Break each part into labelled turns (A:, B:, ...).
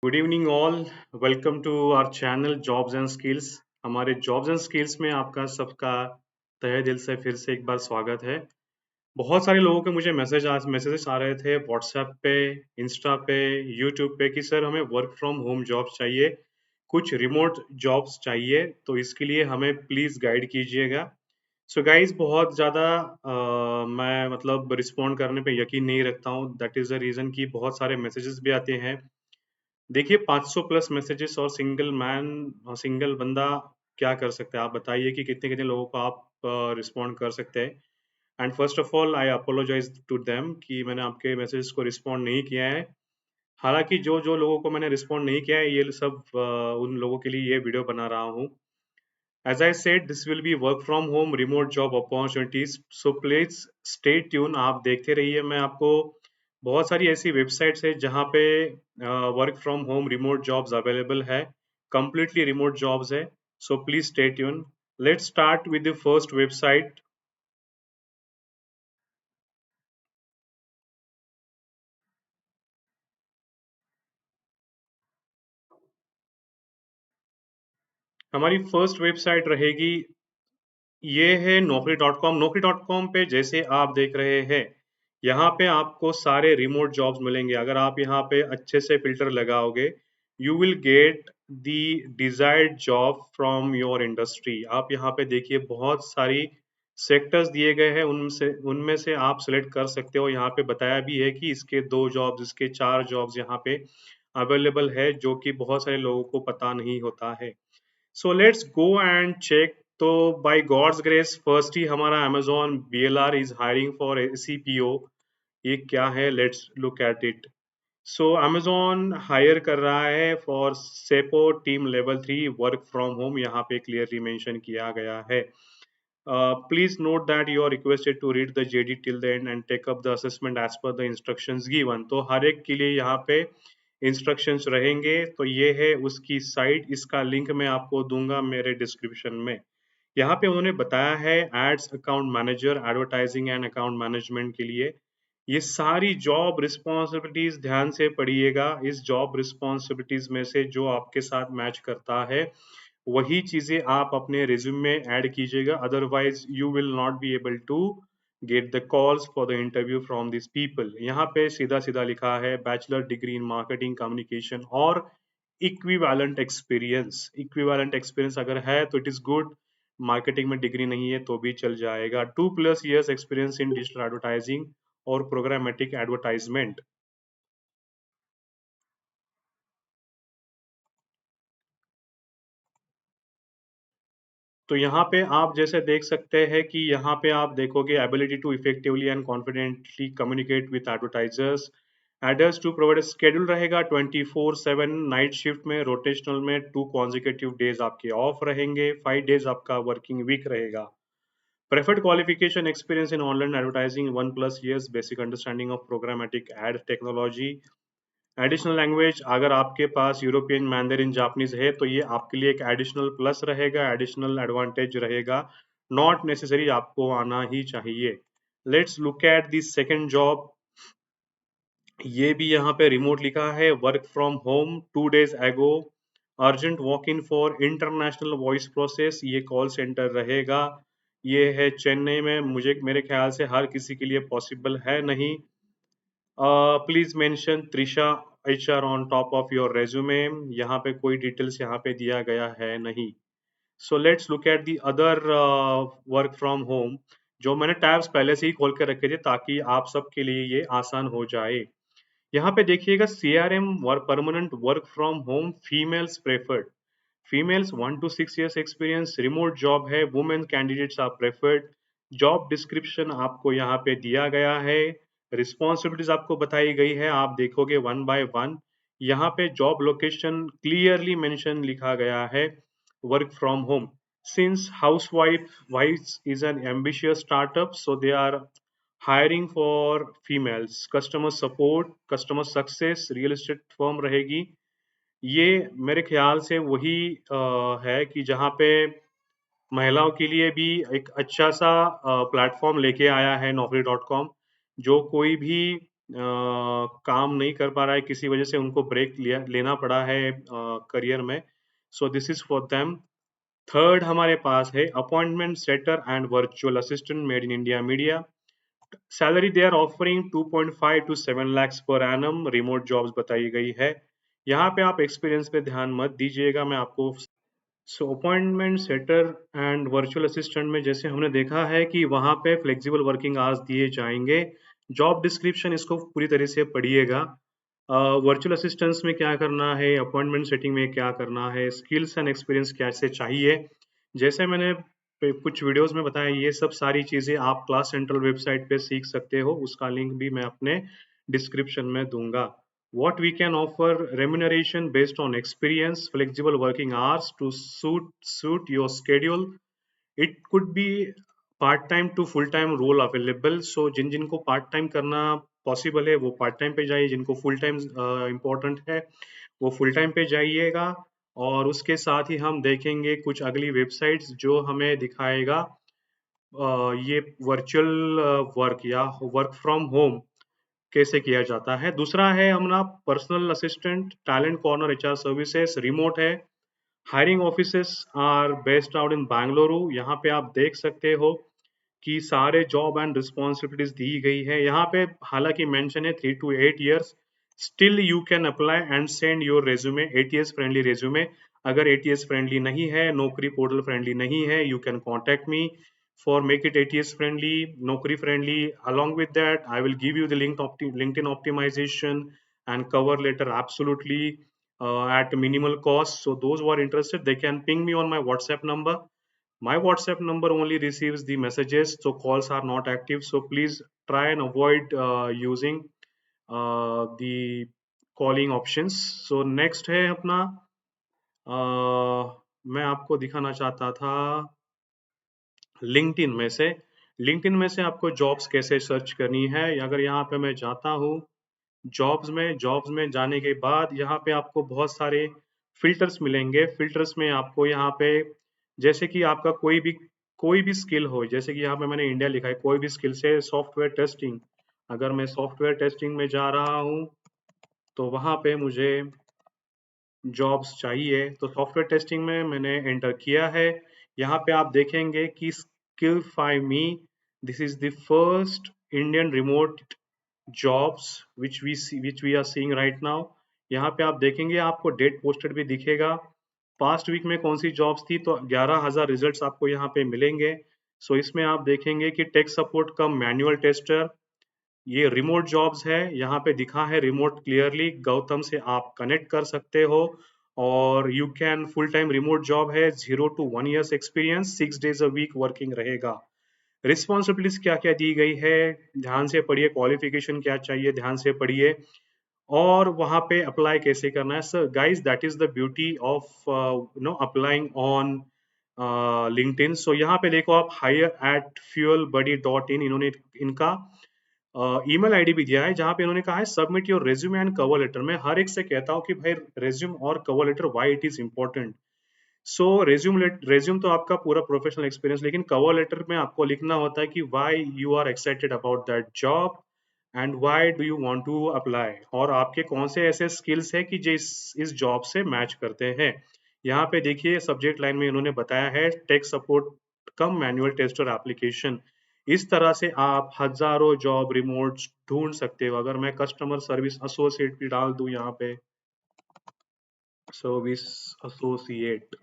A: Good evening all. Welcome to our channel jobs and skills. हमारे jobs and skills में आपका सबका तहे दिल से फिर से एक बार स्वागत है। बहुत सारे लोगों के मुझे मैसेजेस आ रहे थे व्हाट्सएप पे, इंस्टा पे, यूट्यूब पे कि सर हमें वर्क फ्रॉम होम जॉब्स चाहिए, कुछ रिमोट जॉब्स चाहिए, तो इसके लिए हमें प्लीज़ गाइड कीजिएगा। सो गाइज बहुत ज़्यादा मैं मतलब रिस्पॉन्ड करने पे यकीन नहीं रखता हूँ। दैट इज़ द रीज़न कि बहुत सारे मैसेजेस भी आते हैं। देखिए 500 प्लस मैसेजेस और सिंगल मैन और सिंगल बंदा क्या कर सकता है? आप बताइए कि कितने कितने लोगों को आप रिस्पॉन्ड कर सकते हैं। And first of all I apologise to them कि मैंने आपके मैसेज को रिस्पॉन्ड नहीं किया है। हालांकि जो जो लोगों को मैंने रिस्पॉन्ड नहीं किया है ये सब उन लोगों के लिए ये वीडियो बना रहा हूँ। As I said, this will be work from home remote job opportunities. So please stay tuned. आप देखते रहिए। मैं आपको बहुत सारी ऐसी वेबसाइट्स है जहाँ पे work from home remote jobs available है, completely रिमोट जॉब्स है। So please stay tune. Let's start with the first website. हमारी फर्स्ट वेबसाइट रहेगी, ये है नौकरी डॉट कॉम। नौकरी डॉट कॉम पे जैसे आप देख रहे हैं, यहाँ पे आपको सारे रिमोट जॉब्स मिलेंगे। अगर आप यहाँ पे अच्छे से फिल्टर लगाओगे, you will get the desired job from your industry. आप यहाँ पे देखिए बहुत सारी सेक्टर्स दिए गए हैं, उनसे उनमें से आप सेलेक्ट कर सकते हो। यहाँ पे बताया भी है कि इसके 2 जॉब्स, इसके 4 जॉब्स यहाँ पे अवेलेबल है, जो कि बहुत सारे लोगों को पता नहीं होता है। So let's go and check. तो बाय गॉड्स ग्रेस फर्स्ट ही हमारा Amazon BLR is hiring for CPO. ये क्या है? Let's look at it. So Amazon hire कर रहा है for CPO team level 3 work from home. यहाँ पे क्लियरली मेंशन किया गया है। Please note that you are requested to read the JD till the end and take up the assessment as पर the instructions given. तो हर एक के लिए यहाँ पे इंस्ट्रक्शंस रहेंगे। तो ये है उसकी साइट, इसका लिंक मैं आपको दूंगा मेरे डिस्क्रिप्शन में। यहाँ पे उन्होंने बताया है ads account manager, advertising and account management के लिए। ये सारी जॉब रिस्पॉन्सिबिलिटीज ध्यान से पढ़िएगा। इस जॉब रिस्पॉन्सिबिलिटीज में से जो आपके साथ मैच करता है वही चीजें आप अपने रिज्यूम में ऐड कीजिएगा। Otherwise you will not be able to get the calls for the interview from this people. यहाँ पे सीधा सीधा लिखा है bachelor degree in marketing communication और इक्विवेलेंट एक्सपीरियंस। इक्विवेलेंट एक्सपीरियंस अगर है तो इट इज गुड। मार्केटिंग में डिग्री नहीं है तो भी चल जाएगा। 2+ years experience in digital advertising और प्रोग्रामेटिक एडवर्टाइजमेंट। तो यहाँ पे आप जैसे देख सकते हैं कि यहाँ पे आप देखोगे ability to effectively and confidently communicate with advertisers. Adders to provide schedule रहेगा 24/7 नाइट शिफ्ट में, रोटेशनल में 2 consecutive डेज आपके ऑफ रहेंगे, 5 डेज आपका वर्किंग वीक रहेगा। Preferred qualification experience in online advertising 1+years, basic understanding of programmatic ad technology. Additional language अगर आपके पास European Mandarin Japanese है तो ये आपके लिए एक एडिशनल प्लस रहेगा, एडिशनल एडवांटेज रहेगा। नॉट नेसेसरी आपको आना ही चाहिए। Let's look at the second job. ये भी यहाँ पे रिमोट लिखा है, वर्क फ्रॉम होम 2 days एगो। Urgent walk in for international voice process. ये कॉल सेंटर रहेगा। ये है चेन्नई में। मुझे मेरे ख्याल से हर किसी के लिए पॉसिबल है नहीं। Please mention Trisha HR on top of your resume. यहाँ पे कोई डिटेल्स यहाँ पे दिया गया है नहीं। So let's look at the other work from home. जो मैंने टैब्स पहले से ही खोल के रखे थे ताकि आप सबके लिए ये आसान हो जाए। यहाँ पे देखिएगा CRM work, permanent work from home, females preferred. Females 1 to 6 years experience, remote job है, women candidates are preferred. Job description आपको यहाँ पे दिया गया है, रिस्पॉन्सिबिलिटीज आपको बताई गई है, आप देखोगे वन बाय वन। यहाँ पे जॉब लोकेशन क्लियरली मेंशन लिखा गया है, work from home. Since housewife is an ambitious startup, so they are hiring for females. Customer support, customer success, real estate firm रहेगी। ये मेरे ख्याल से वही है कि जहाँ पे महिलाओं के लिए भी एक अच्छा सा प्लेटफॉर्म लेके आया है नौकरी डॉट कॉम। जो कोई भी काम नहीं कर पा रहा है, किसी वजह से उनको ब्रेक लेना पड़ा है करियर में, so this is for them. Third हमारे पास है appointment setter and virtual assistant made in India media. Salary they are offering 2.5 to 7 lakhs per annum, remote jobs बताई गई है। यहाँ पे आप एक्सपीरियंस पे ध्यान मत दीजिएगा, मैं आपको। So appointment setter and virtual assistant में जैसे हमने देखा है कि वहाँ पे फ्लेक्सिबल वर्किंग आवर्स दिए जाएंगे। जॉब डिस्क्रिप्शन इसको पूरी तरह से पढ़िएगा। वर्चुअल असिस्टेंस में क्या करना है, अपॉइंटमेंट सेटिंग में क्या करना है, स्किल्स एंड एक्सपीरियंस कैसे चाहिए, जैसे मैंने कुछ वीडियोस में बताया, ये सब सारी चीज़ें आप क्लास सेंट्रल वेबसाइट पे सीख सकते हो, उसका लिंक भी मैं अपने डिस्क्रिप्शन में दूंगा। What we can offer: remuneration based on experience, flexible working hours to suit your schedule. It could be part time to full time role available. So जिन जिनको पार्ट टाइम करना पॉसिबल है वो पार्ट टाइम पे जाइए, जिनको full time important है वो फुल टाइम पे जाइएगा। और उसके साथ ही हम देखेंगे कुछ अगली वेबसाइट्स जो हमें दिखाएगा ये वर्चुअल वर्क या वर्क फ्रॉम होम कैसे किया जाता है। दूसरा है हमारा personal assistant, talent corner HR services, remote है। Hiring offices are based out in Bengaluru. यहाँ पे आप देख सकते हो कि सारे जॉब एंड रिस्पॉन्सिबिलिटीज दी गई है। यहाँ पे हालांकि मेंशन है 3 to 8 years, still you can apply and send your resume, ATS friendly resume. अगर एटीएस फ्रेंडली नहीं है, नौकरी पोर्टल फ्रेंडली नहीं है, you can contact me for make it ATS friendly, Naukri friendly. Along with that, I will give you the LinkedIn optimization and cover letter absolutely at minimal cost. So those who are interested, they can ping me on my WhatsApp number. My WhatsApp number only receives the messages, so calls are not active. So please try and avoid using the calling options. So next है अपना मैं आपको दिखाना चाहता था LinkedIn में से। LinkedIn में से आपको जॉब्स कैसे सर्च करनी है। अगर यहाँ पे मैं जाता हूँ जॉब्स में जाने के बाद यहाँ पे आपको बहुत सारे फिल्टर्स मिलेंगे। फिल्टर्स में आपको यहाँ पे जैसे कि आपका कोई भी स्किल हो, जैसे कि यहाँ पे मैंने इंडिया लिखा है, कोई भी स्किल से सॉफ्टवेयर टेस्टिंग। अगर मैं सॉफ्टवेयर टेस्टिंग में जा रहा हूँ तो वहाँ पे मुझे जॉब्स चाहिए, तो सॉफ्टवेयर टेस्टिंग में मैंने एंटर किया है। यहाँ पे आप देखेंगे कि Skillify Me, this is the first Indian remote jobs which we are seeing right now. यहाँ पे आप देखेंगे आपको डेट पोस्टेड भी दिखेगा, पास्ट वीक में कौन सी जॉब्स थी, तो 11,000 रिजल्ट्स आपको यहाँ पे मिलेंगे। सो इसमें आप देखेंगे कि टेक सपोर्ट कम मैनुअल टेस्टर, ये रिमोट जॉब्स है। यहाँ पे दिखा है रिमोट क्लियरली, गौतम से आप कनेक्ट कर सकते हो। और you can full time remote job है, 0 to 1 years experience, 6 days a week working रहेगा। रिस्पॉन्सिबिलिटीज क्या क्या दी गई है ध्यान से पढ़िए, क्वालिफिकेशन क्या चाहिए ध्यान से पढ़िए, और वहां पे अप्लाई कैसे करना है। Sir guys, that is the beauty of applying on LinkedIn. So यहाँ पे देखो आप, hire@fuelbuddy.in, इन्होंने इनका ईमेल आईडी भी दिया है, जहां पे इन्होंने कहा है submit your resume and cover letter. मैं हर एक से कहता हूँ कि भाई रेज्यूम और cover letter why it is important. So resume तो आपका पूरा प्रोफेशनल एक्सपीरियंस, लेकिन कवर लेटर में आपको लिखना होता है कि why you are excited about that job and why do you want to apply, और आपके कौन से ऐसे स्किल्स है कि जो इस जॉब से मैच करते हैं। यहाँ पे देखिए सब्जेक्ट लाइन में इन्होंने बताया है टेक सपोर्ट कम मैनुअल टेस्टर एप्लीकेशन। इस तरह से आप हजारों जॉब रिमोट ढूंढ सकते हो। अगर मैं कस्टमर सर्विस एसोसिएट भी डाल दूं यहाँ पे, सर्विस एसोसिएट,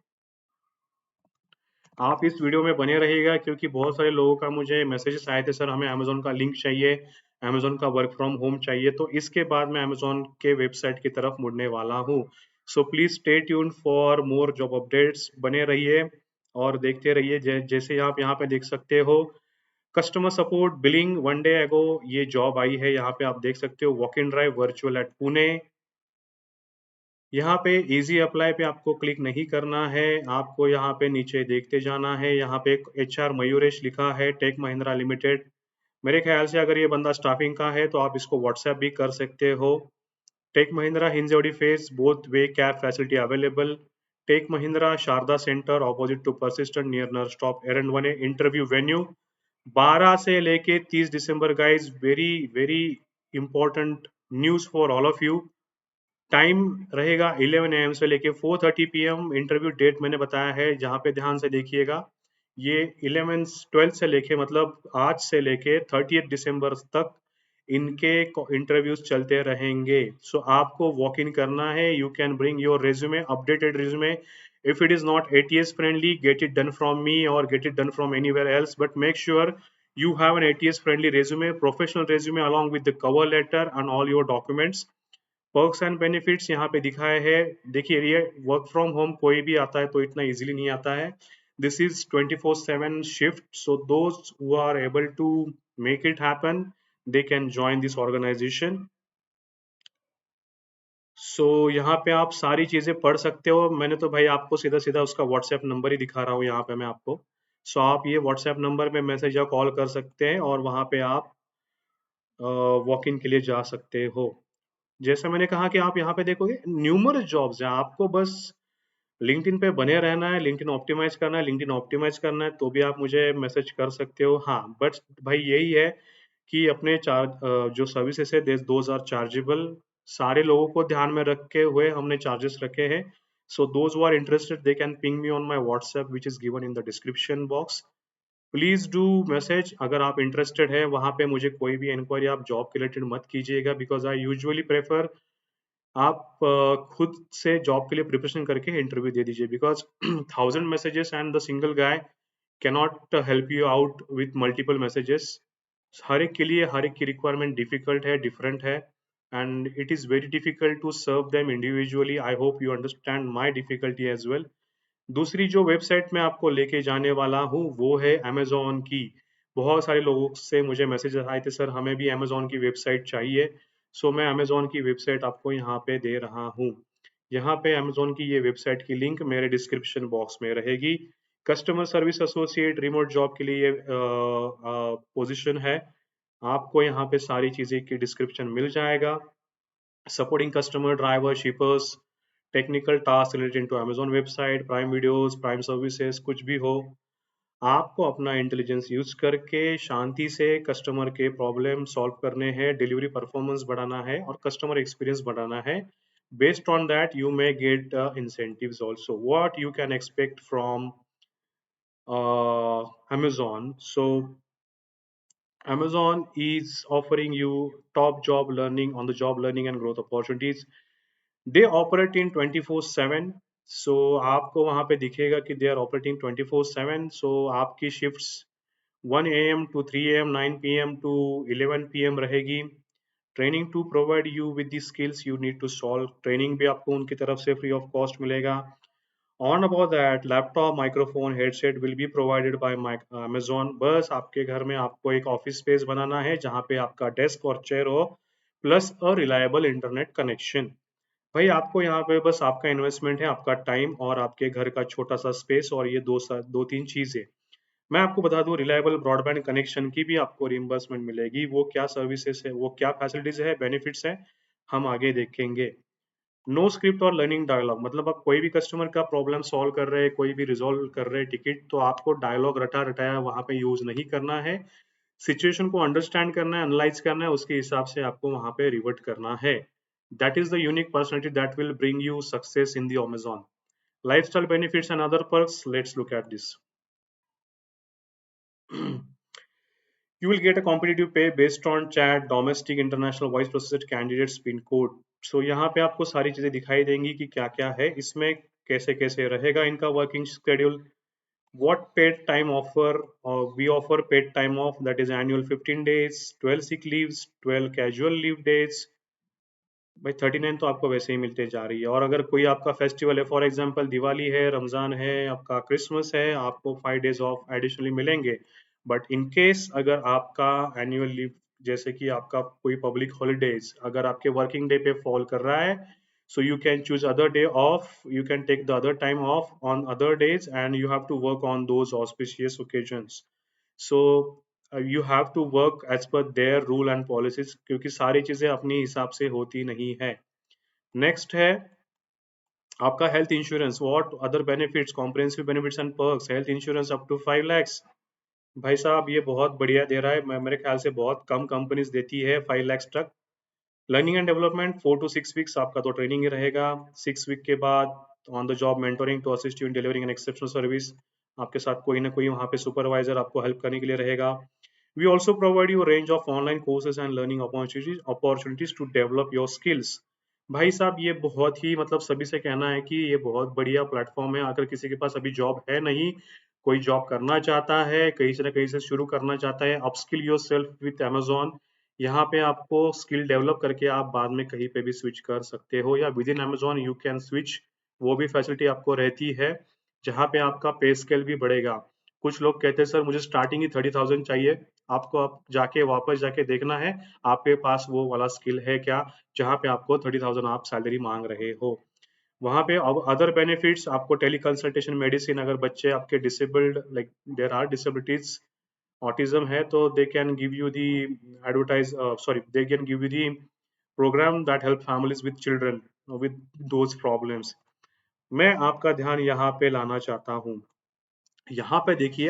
A: आप इस वीडियो में बने रहिएगा क्योंकि बहुत सारे लोगों का मुझे मैसेजेस आए थे, सर हमें अमेजोन का लिंक चाहिए, अमेजोन का वर्क फ्रॉम होम चाहिए। तो इसके बाद मैं अमेजोन के वेबसाइट की तरफ मुड़ने वाला हूँ। So please stay tune for more job updates, बने रहिए और देखते रहिए। जैसे आप यहाँ पे देख सकते हो, कस्टमर सपोर्ट बिलिंग 1 day अगो ये जॉब आई है। यहाँ पे आप देख सकते हो walk in drive virtual at Pune. यहाँ पे इजी अप्लाई पे आपको क्लिक नहीं करना है, आपको यहाँ पे नीचे देखते जाना है। यहाँ पे HR मयूरेश लिखा है, टेक महिंद्रा लिमिटेड। मेरे ख्याल से अगर ये बंदा स्टाफिंग का है तो आप इसको व्हाट्सएप भी कर सकते हो। Tech Mahindra Hinjewadi phase both way cab facility available. Tech Mahindra Sharda centre opposite to Persistent near नर स्टॉप एरन 1A। इंटरव्यू वेन्यू 12 से लेके 30 दिसंबर guys, very very important news for all of you. Time रहेगा 11 AM से लेके 4:30 PM। इंटरव्यू डेट मैंने बताया है, जहाँ पे ध्यान से देखिएगा। ये 11 12 से लेके मतलब आज से लेके 30 दिसंबर तक इनके इंटरव्यूज चलते रहेंगे। सो आपको वॉक इन करना है। You can bring your resume, updated resume. if it is not ATS friendly, get it done from me or get it done from anywhere else, but make sure you have an ATS friendly resume, professional resume, along with the cover letter and all your documents। Perks and benefits यहाँ पे दिखाए हैं। देखिए, ये work from home कोई भी आता है तो इतना इजीली नहीं आता है। This is 24/7 shift, so those who are able to make it happen, they can join this organisation. So यहाँ पे आप सारी चीजें पढ़ सकते हो। मैंने तो भाई आपको सीधा सीधा उसका व्हाट्सएप नंबर ही दिखा रहा हूँ यहाँ पे मैं आपको। सो आप ये व्हाट्सएप नंबर पे मैसेज या कॉल कर सकते हैं और वहाँ पे आप वॉक इन के लिए जा सकते हो। जैसा मैंने कहा कि आप यहाँ पे देखोगे न्यूमरस जॉब्स हैं, आपको बस लिंक्डइन पे बने रहना है, लिंक्डइन ऑप्टिमाइज करना है। लिंक्डइन ऑप्टिमाइज करना है तो भी आप मुझे मैसेज कर सकते हो। हाँ, बट भाई यही है कि अपने जो सर्विसेज है दोज आर चार्जेबल। सारे लोगों को ध्यान में रखे हुए हमने चार्जेस रखे हैं। So those who are interested they can ping me on my WhatsApp which is given in the description box. Please do message अगर आप इंटरेस्टेड है। वहां पे मुझे कोई भी इंक्वायरी आप जॉब के रिलेटेड मत कीजिएगा, बिकॉज आई यूजुअली प्रेफर आप खुद से जॉब के लिए प्रिपरेशन करके इंटरव्यू दे दीजिए, because 1000 messages and the single guy cannot help you out with multiple messages. हर एक के लिए हर एक की रिक्वायरमेंट डिफिकल्ट है, डिफरेंट है, and it is very difficult to serve them individually. I hope you understand my difficulty as well. दूसरी जो वेबसाइट मैं आपको लेके जाने वाला हूँ वो है अमेजोन की। बहुत सारे लोगों से मुझे मैसेजेस आए थे, सर हमें भी अमेजोन की वेबसाइट चाहिए। सो मैं अमेजोन की वेबसाइट आपको यहाँ पे दे रहा हूँ। यहाँ पे अमेजोन की ये वेबसाइट की लिंक मेरे डिस्क्रिप्शन बॉक्स में रहेगी। Customer service associate remote job के लिए पोजीशन है। आपको यहाँ पे सारी चीज़ें की डिस्क्रिप्शन मिल जाएगा। supporting customer, driver, shippers, technical task related to Amazon website, prime videos, prime services, कुछ भी हो। आपको अपना इंटेलिजेंस यूज करके शांति से कस्टमर के प्रॉब्लम सॉल्व करने हैं, डिलीवरी परफॉर्मेंस बढ़ाना है और कस्टमर एक्सपीरियंस बढ़ाना है। Based on that you may gate incentives also, what you can expect from Amazon. So Amazon is offering you top job learning, on the job learning and growth opportunities. They operate in 24/7। So आपको वहाँ पे दिखेगा कि they are operating 24/7। So आपकी shifts 1 AM to 3 AM, 9 PM to 11 PM रहेगी। Training to provide you with the skills you need to solve, training भी आपको उनकी तरफ से फ्री ऑफ कॉस्ट मिलेगा। On about that laptop, microphone, headset will be provided by Amazon. बस आपके घर में आपको एक ऑफिस स्पेस बनाना है जहाँ पे आपका डेस्क और चेयर हो, plus a reliable internet connection. भाई आपको यहाँ पे बस आपका इन्वेस्टमेंट है, आपका टाइम और आपके घर का छोटा सा स्पेस, और ये दो तीन चीजें। मैं आपको बता दूं, रिलायबल ब्रॉडबैंड कनेक्शन की भी आपको रिम्बर्समेंट मिलेगी। वो क्या सर्विसेज है, वो क्या फैसिलिटीज है, बेनिफिट्स है, हम आगे देखेंगे। नो स्क्रिप्ट और लर्निंग डायलॉग, मतलब आप कोई भी कस्टमर का प्रॉब्लम सॉल्व कर रहे हैं, कोई भी रिजॉल्व कर रहे हैं टिकट, तो आपको डायलॉग रटा रटाया वहां पे यूज नहीं करना है। सिचुएशन को अंडरस्टैंड करना है, एनालाइज करना है, उसके हिसाब से आपको वहां पे रिवर्ट करना है। That is the unique personality that will bring you success in the Amazon. Lifestyle benefits and other perks, let's look at this. You will get a competitive pay based on chat, domestic, international, voice processed candidates pin code. So यहाँ पे आपको सारी चीजें दिखाई देंगी कि क्या क्या है इसमें, कैसे कैसे रहेगा इनका working schedule. What paid time offer? We offer paid time off, that is annual 15 days, 12 sick leaves, 12 casual leave days। भाई 39 तो आपको वैसे ही मिलते जा रही है। और अगर कोई आपका फेस्टिवल है, फॉर एग्जांपल दिवाली है, रमजान है, आपका क्रिसमस है, आपको 5 days ऑफ एडिशनली मिलेंगे। बट इन केस अगर आपका एनुअल लीव, जैसे कि आपका कोई पब्लिक हॉलीडेज अगर आपके वर्किंग डे पे फॉल कर रहा है, so you can choose other day off, you can take the other time off on other days and you have to work on those auspicious occasions। So you have to work as per their rule and policies, क्योंकि सारी चीजें अपनी हिसाब से होती नहीं है। Next है आपका health insurance. What other benefits, comprehensive benefits and perks, health insurance up to 5 lakhs। भाई साहब ये बहुत बढ़िया दे रहा है, मेरे ख्याल से बहुत कम कंपनीज देती है 5 lakhs तक। Learning and development 4 to 6 weeks आपका तो ट्रेनिंग ही रहेगा। 6 वीक के बाद on the job mentoring to assist you in delivering an exceptional service. आपके साथ कोई ना कोई वहाँ पे सुपरवाइजर आपको हेल्प करने के लिए रहेगा। We also provide you range of online courses and learning opportunities to develop your skills. भाई साहब ये बहुत ही मतलब सभी से कहना है कि ये बहुत बढ़िया प्लेटफॉर्म है। अगर किसी के पास अभी जॉब है नहीं, कोई जॉब करना चाहता है, कहीं से ना कहीं से शुरू करना चाहता है, upskill your self with Amazon. यहाँ पे आपको स्किल डेवलप करके आप बाद में कहीं पे भी स्विच कर सकते हो, या with in Amazon you can switch. वो भी फैसिलिटी आपको रहती है, जहाँ पे आपका पे स्केल भी बढ़ेगा। कुछ लोग कहते हैं सर मुझे स्टार्टिंग ही 30,000 चाहिए। आपको आप जाके वापस जाके देखना है आपके पास वो वाला स्किल है क्या, जहाँ पे आपको 30,000 आप सैलरी मांग रहे हो। वहाँ पे अब अदर बेनिफिट्स आपको टेली कंसल्टेशन, मेडिसिन, अगर बच्चे आपके disabled like there are disabilities, autism है, तो they can give you the advertise sorry they can give you the program that help families with children with those problems. मैं आपका ध्यान यहाँ पे लाना चाहता हूँ। यहाँ पे देखिए,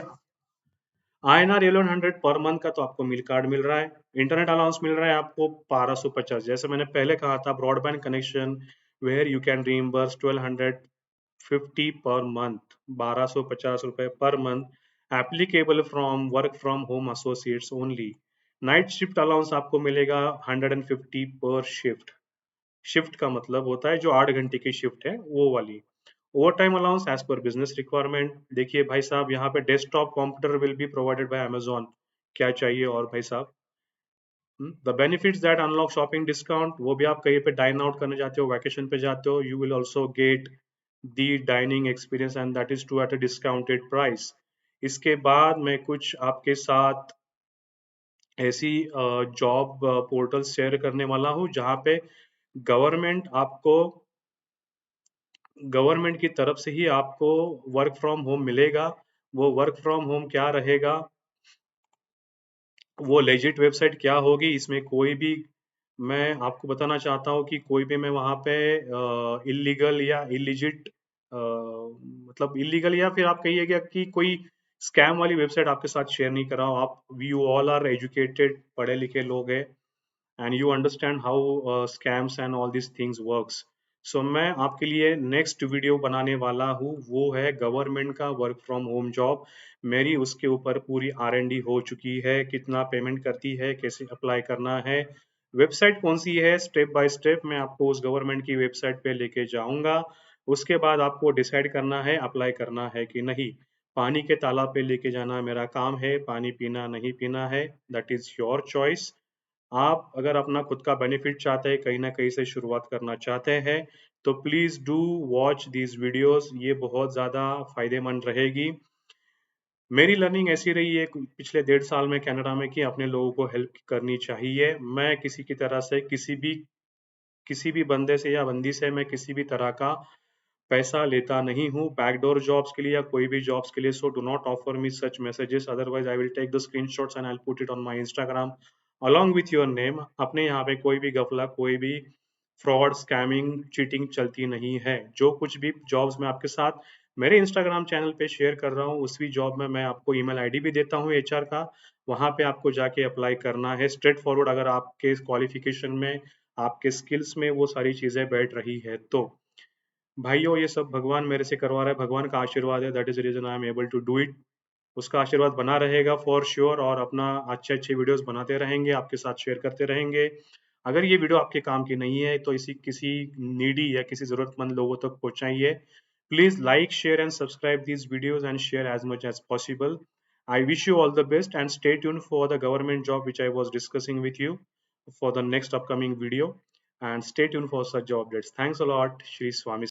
A: INR 1100 पर मंथ का तो आपको मिल कार्ड मिल रहा है। इंटरनेट अलाउंस मिल रहा है आपको 1250। जैसे मैंने पहले कहा था, broadband connection where you can reimburse 1250 per month, 1250 रुपए per month, applicable from work from home associates only. Night shift allowance आपको मिलेगा 150 पर शिफ्ट। शिफ्ट का मतलब होता है जो 8 घंटे की शिफ्ट है वो वाली। Overtime allowance as per business requirement. देखिए भाई साहब, यहाँ पे desktop computer will be provided by Amazon. क्या चाहिए और भाई साहब। The benefits that unlock shopping discount, वो भी आप कहीं पे डाइन आउट करने जाते हो, वैकेशन पे जाते हो, you will also get the dining experience and that is too at a discounted price. इसके बाद मैं कुछ आपके साथ ऐसी जॉब पोर्टल शेयर करने वाला हूँ जहाँ पे गवर्नमेंट आपको गवर्नमेंट की तरफ से ही आपको वर्क फ्रॉम होम मिलेगा। वो वर्क फ्रॉम होम क्या रहेगा, वो लेजिट वेबसाइट क्या होगी, इसमें कोई भी, मैं आपको बताना चाहता हूँ कि कोई भी मैं वहाँ पे इलीगल या इलिजिट, मतलब इलीगल या फिर आप कहिएगा कि कोई स्कैम वाली वेबसाइट आपके साथ शेयर नहीं कर रहा हूँ। आप, we you all are educated, पढ़े लिखे लोग हैं, and you understand how scams and all these things works. So मैं आपके लिए नेक्स्ट वीडियो बनाने वाला हूँ, वो है गवर्नमेंट का वर्क फ्रॉम होम जॉब। मेरी उसके ऊपर पूरी R&D हो चुकी है, कितना पेमेंट करती है, कैसे अप्लाई करना है, वेबसाइट कौन सी है, स्टेप बाय स्टेप मैं आपको उस गवर्नमेंट की वेबसाइट पे लेके जाऊंगा। उसके बाद आपको डिसाइड करना है अप्लाई करना है कि नहीं। पानी के तालाब पे लेके जाना मेरा काम है, पानी पीना नहीं पीना है, दैट इज योर चॉइस। आप अगर अपना खुद का बेनिफिट चाहते हैं, कहीं ना कहीं से शुरुआत करना चाहते हैं, तो please do watch these videos, ये बहुत ज़्यादा फायदेमंद रहेगी। मेरी लर्निंग ऐसी रही है पिछले 1.5 साल में कनाडा में कि अपने लोगों को हेल्प करनी चाहिए। मैं किसी की तरह से किसी भी बंदे से या बंदी से मैं किसी भी तरह का पैसा लेता नहीं हूँ बैकडोर जॉब्स के लिए या कोई भी जॉब्स के लिए। So do not offer me such messages, otherwise I will take the screenshots and I will put it on my Instagram along with your name। अपने यहाँ पे कोई भी गफला, कोई भी फ्रॉड, स्कैमिंग, चीटिंग चलती नहीं है। जो कुछ भी जॉब्स मैं आपके साथ मेरे इंस्टाग्राम चैनल पे शेयर कर रहा हूँ, उसी जॉब में मैं आपको ईमेल आईडी भी देता हूँ HR का। वहाँ पे आपको जाके अप्लाई करना है स्ट्रेट फॉरवर्ड, अगर आपके क्वालिफिकेशन में, आपके स्किल्स में वो सारी चीज़ें बैठ रही है तो। भाइयों, ये सब भगवान मेरे से करवा रहा है, भगवान का आशीर्वाद है, that is reason I am able to do it. उसका आशीर्वाद बना रहेगा फॉर श्योर, और अपना अच्छे अच्छे वीडियोस बनाते रहेंगे, आपके साथ शेयर करते रहेंगे। अगर ये वीडियो आपके काम की नहीं है तो इसी किसी नीडी या किसी जरूरतमंद लोगों तक पहुंचाइए। Please like, share and subscribe these videos and share as much as possible. I wish you all the best and stay tuned for the government job which I was discussing with you for the next upcoming video, and stay tuned for such job updates. Thanks a lot. Shri Swami